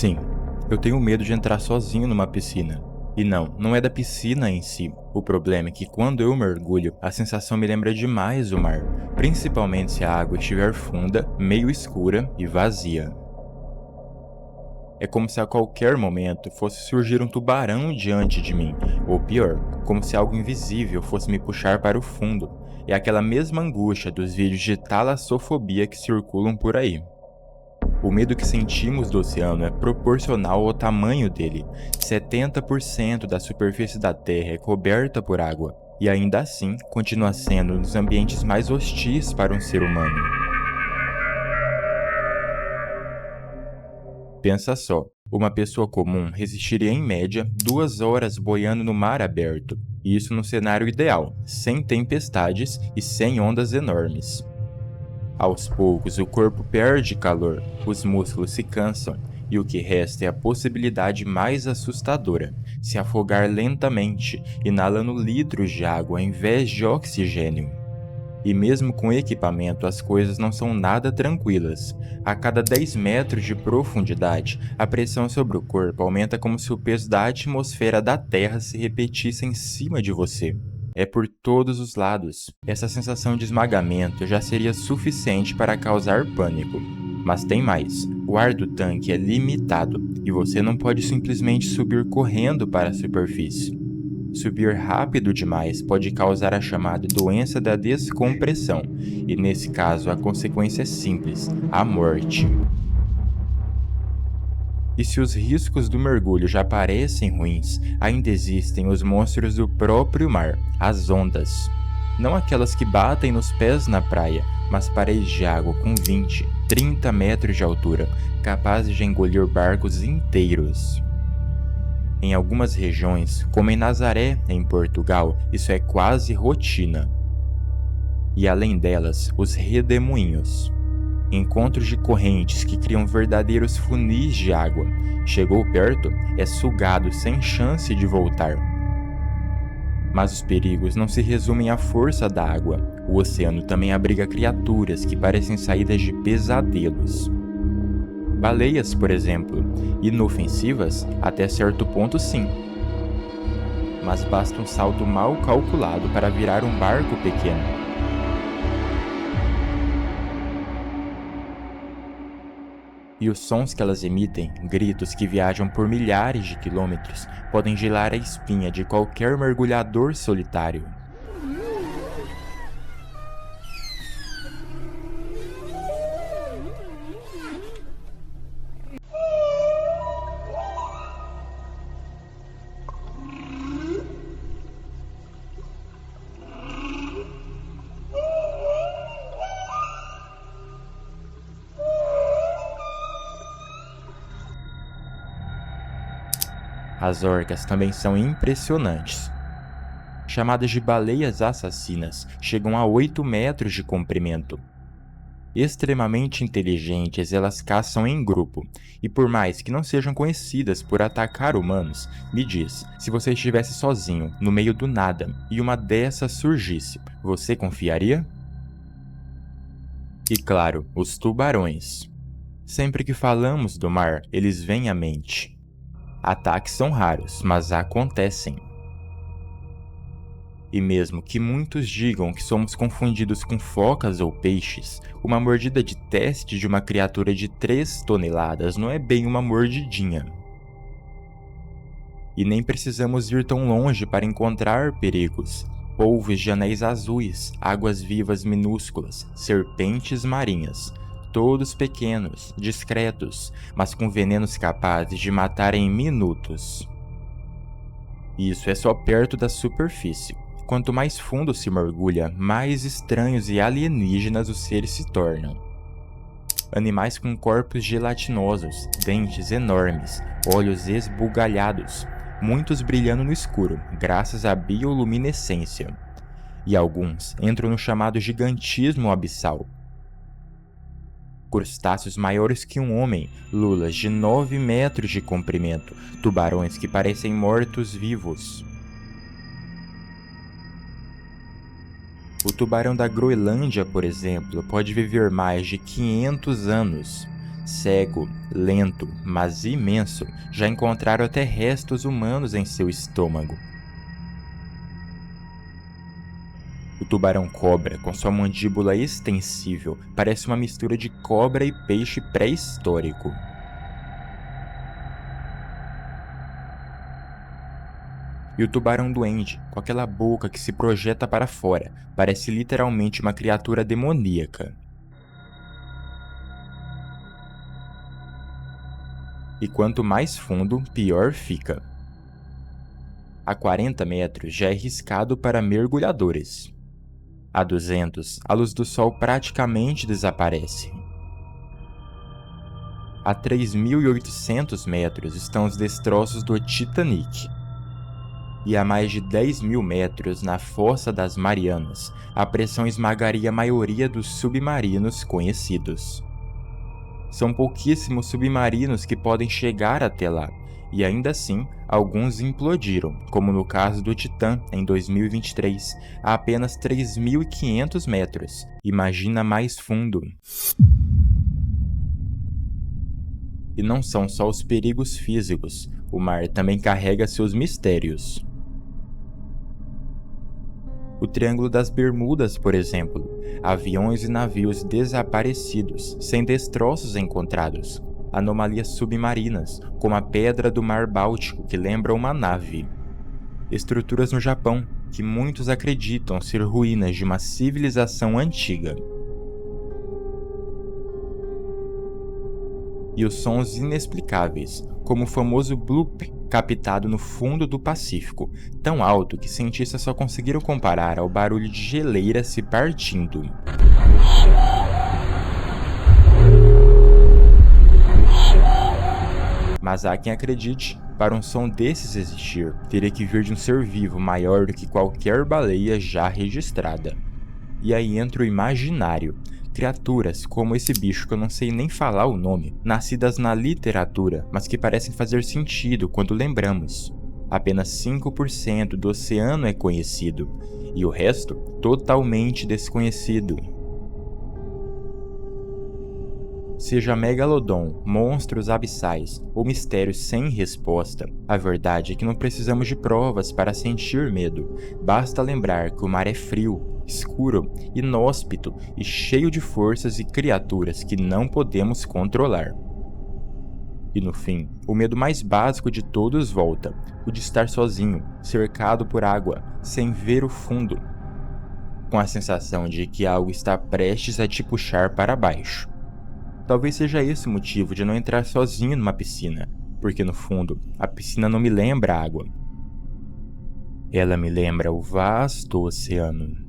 Sim, eu tenho medo de entrar sozinho numa piscina. E não é da piscina em si. O problema é que quando eu mergulho, a sensação me lembra demais o mar, principalmente se a água estiver funda, meio escura e vazia. É como se a qualquer momento fosse surgir um tubarão diante de mim, ou pior, como se algo invisível fosse me puxar para o fundo. É aquela mesma angústia dos vídeos de talassofobia que circulam por aí. O medo que sentimos do oceano é proporcional ao tamanho dele. 70% da superfície da Terra é coberta por água, e ainda assim continua sendo um dos ambientes mais hostis para um ser humano. Pensa só, uma pessoa comum resistiria em média 2 horas boiando no mar aberto, e isso no cenário ideal, sem tempestades e sem ondas enormes. Aos poucos, o corpo perde calor, os músculos se cansam, e o que resta é a possibilidade mais assustadora: se afogar lentamente, inalando litros de água ao invés de oxigênio. E mesmo com equipamento, as coisas não são nada tranquilas. A cada 10 metros de profundidade, a pressão sobre o corpo aumenta como se o peso da atmosfera da Terra se repetisse em cima de você. É por todos os lados. Essa sensação de esmagamento já seria suficiente para causar pânico. Mas tem mais. O ar do tanque é limitado e você não pode simplesmente subir correndo para a superfície. Subir rápido demais pode causar a chamada doença da descompressão, e nesse caso a consequência é simples: a morte. E se os riscos do mergulho já parecem ruins, ainda existem os monstros do próprio mar, as ondas. Não aquelas que batem nos pés na praia, mas paredes de água com 20, 30 metros de altura, capazes de engolir barcos inteiros. Em algumas regiões, como em Nazaré, em Portugal, isso é quase rotina. E além delas, os redemoinhos. Encontros de correntes que criam verdadeiros funis de água. Chegou perto, é sugado sem chance de voltar. Mas os perigos não se resumem à força da água. O oceano também abriga criaturas que parecem saídas de pesadelos. Baleias, por exemplo, inofensivas até certo ponto sim. Mas basta um salto mal calculado para virar um barco pequeno. E os sons que elas emitem, gritos que viajam por milhares de quilômetros, podem gelar a espinha de qualquer mergulhador solitário. As orcas também são impressionantes. Chamadas de baleias assassinas, chegam a 8 metros de comprimento. Extremamente inteligentes, elas caçam em grupo, e por mais que não sejam conhecidas por atacar humanos, me diz, se você estivesse sozinho, no meio do nada, e uma dessas surgisse, você confiaria? E claro, os tubarões. Sempre que falamos do mar, eles vêm à mente. Ataques são raros, mas acontecem. E mesmo que muitos digam que somos confundidos com focas ou peixes, uma mordida de teste de uma criatura de 3 toneladas não é bem uma mordidinha. E nem precisamos ir tão longe para encontrar perigos. Polvos de anéis azuis, águas-vivas minúsculas, serpentes marinhas. Todos pequenos, discretos, mas com venenos capazes de matar em minutos. Isso é só perto da superfície. Quanto mais fundo se mergulha, mais estranhos e alienígenas os seres se tornam. Animais com corpos gelatinosos, dentes enormes, olhos esbugalhados, muitos brilhando no escuro, graças à bioluminescência. E alguns entram no chamado gigantismo abissal. Crustáceos maiores que um homem, lulas de 9 metros de comprimento, tubarões que parecem mortos-vivos. O tubarão da Groenlândia, por exemplo, pode viver mais de 500 anos. Cego, lento, mas imenso, já encontraram até restos humanos em seu estômago. O tubarão-cobra, com sua mandíbula extensível, parece uma mistura de cobra e peixe pré-histórico. E o tubarão-duende, com aquela boca que se projeta para fora, parece literalmente uma criatura demoníaca. E quanto mais fundo, pior fica. A 40 metros já é arriscado para mergulhadores. A 200, a luz do sol praticamente desaparece. A 3.800 metros estão os destroços do Titanic. E a mais de 10.000 metros, na Fossa das Marianas, a pressão esmagaria a maioria dos submarinos conhecidos. São pouquíssimos submarinos que podem chegar até lá, e ainda assim, alguns implodiram, como no caso do Titã, em 2023, a apenas 3.500 metros. Imagina mais fundo. E não são só os perigos físicos, o mar também carrega seus mistérios. O Triângulo das Bermudas, por exemplo, aviões e navios desaparecidos, sem destroços encontrados, anomalias submarinas, como a Pedra do Mar Báltico, que lembra uma nave, estruturas no Japão, que muitos acreditam ser ruínas de uma civilização antiga. E os sons inexplicáveis, como o famoso bloop, captado no fundo do Pacífico, tão alto que cientistas só conseguiram comparar ao barulho de geleira se partindo. Mas há quem acredite, para um som desses existir, teria que vir de um ser vivo maior do que qualquer baleia já registrada. E aí entra o imaginário. Criaturas como esse bicho que eu não sei nem falar o nome, nascidas na literatura, mas que parecem fazer sentido quando lembramos. Apenas 5% do oceano é conhecido, e o resto totalmente desconhecido. Seja Megalodon, monstros abissais ou mistérios sem resposta, a verdade é que não precisamos de provas para sentir medo. Basta lembrar que o mar é frio, escuro, inóspito e cheio de forças e criaturas que não podemos controlar. E no fim, o medo mais básico de todos volta, o de estar sozinho, cercado por água, sem ver o fundo, com a sensação de que algo está prestes a te puxar para baixo. Talvez seja esse o motivo de não entrar sozinho numa piscina, porque no fundo, a piscina não me lembra água. Ela me lembra o vasto oceano.